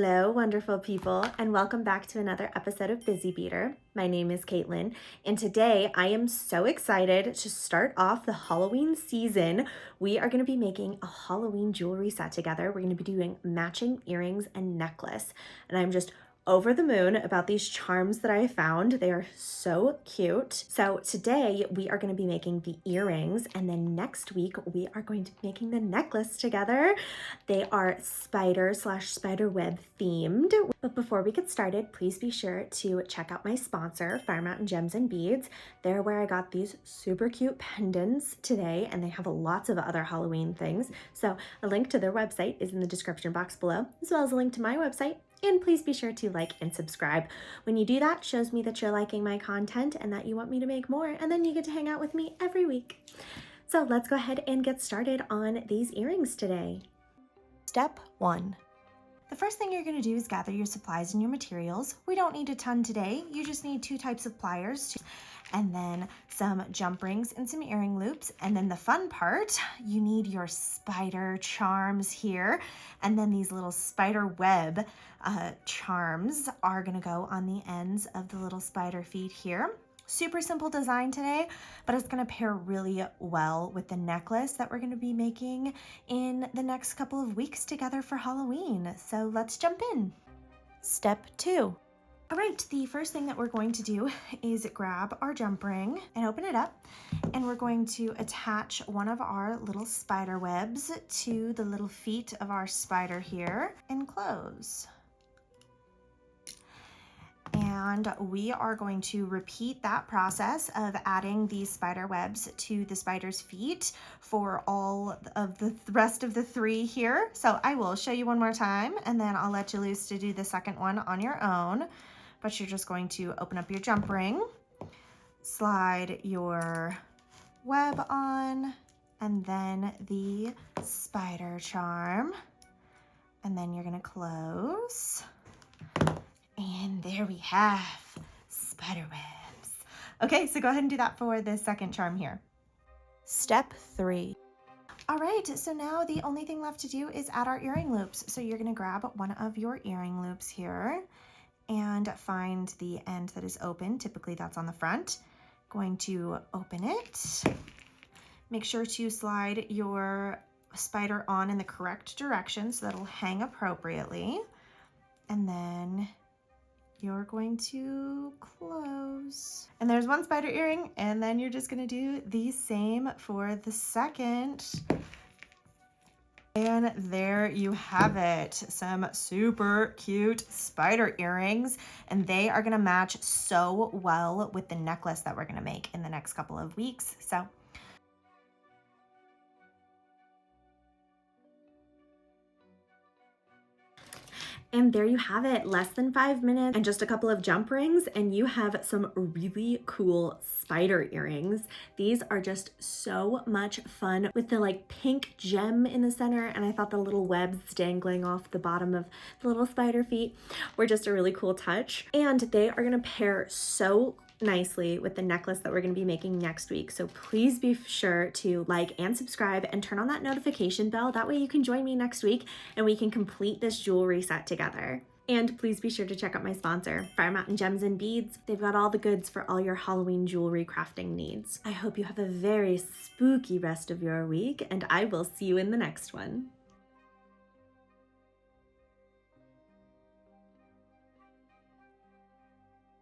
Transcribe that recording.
Hello, wonderful people, and welcome back to another episode of Busy Beader. My name is Caitlin, and today I am so excited to start off the Halloween season. We are going to be making a Halloween jewelry set together. We're going to be doing matching earrings and necklace, and I'm just over the moon about these charms that I found. They are so cute. So today we are going to be making the earrings, and then next week we are going to be making the necklace together. They are spider web themed. But before we get started, please be sure to check out my sponsor, Fire Mountain Gems and Beads. They're where I got these super cute pendants today, and they have lots of other Halloween things. So a link to their website is in the description box below, as well as a link to my website. And please be sure to like and subscribe. When you do that, it shows me that you're liking my content and that you want me to make more, and then you get to hang out with me every week. So let's go ahead and get started on these earrings today. Step 1. The first thing you're going to do is gather your supplies and your materials. We don't need a ton today. You just need 2 types of pliers, and then some jump rings and some earring loops. And then the fun part, you need your spider charms here. And then these little spider web charms are gonna go on the ends of the little spider feet here. Super simple design today, but it's gonna pair really well with the necklace that we're gonna be making in the next couple of weeks together for Halloween. So let's jump in. Step 2. All right, the first thing that we're going to do is grab our jump ring and open it up, and we're going to attach one of our little spider webs to the little feet of our spider here and close. And we are going to repeat that process of adding these spider webs to the spider's feet for all of the rest of the 3 here. So I will show you one more time, and then I'll let you loose to do the second one on your own. But you're just going to open up your jump ring, slide your web on, and then the spider charm, and then you're gonna close. And there we have spider webs. Okay, so go ahead and do that for the second charm here. Step 3. All right, so now the only thing left to do is add our earring loops. So you're gonna grab one of your earring loops here and find the end that is open. Typically that's on the front. Going to open it. Make sure to slide your spider on in the correct direction so that it'll hang appropriately. And then you're going to close. And there's one spider earring, and then you're just gonna do the same for the second. And there you have it, some super cute spider earrings, and they are gonna match so well with the necklace that we're gonna make in the next couple of weeks. So and there you have it, less than 5 minutes and just a couple of jump rings, and you have some really cool spider earrings. These are just so much fun with the like pink gem in the center, and I thought the little webs dangling off the bottom of the little spider feet were just a really cool touch. And they are gonna pair so nicely with the necklace that we're going to be making next week. So please be sure to like and subscribe and turn on that notification bell. That way you can join me next week and we can complete this jewelry set together. And please be sure to check out my sponsor, Fire Mountain Gems and Beads. They've got all the goods for all your Halloween jewelry crafting needs. I hope you have a very spooky rest of your week, and I will see you in the next one.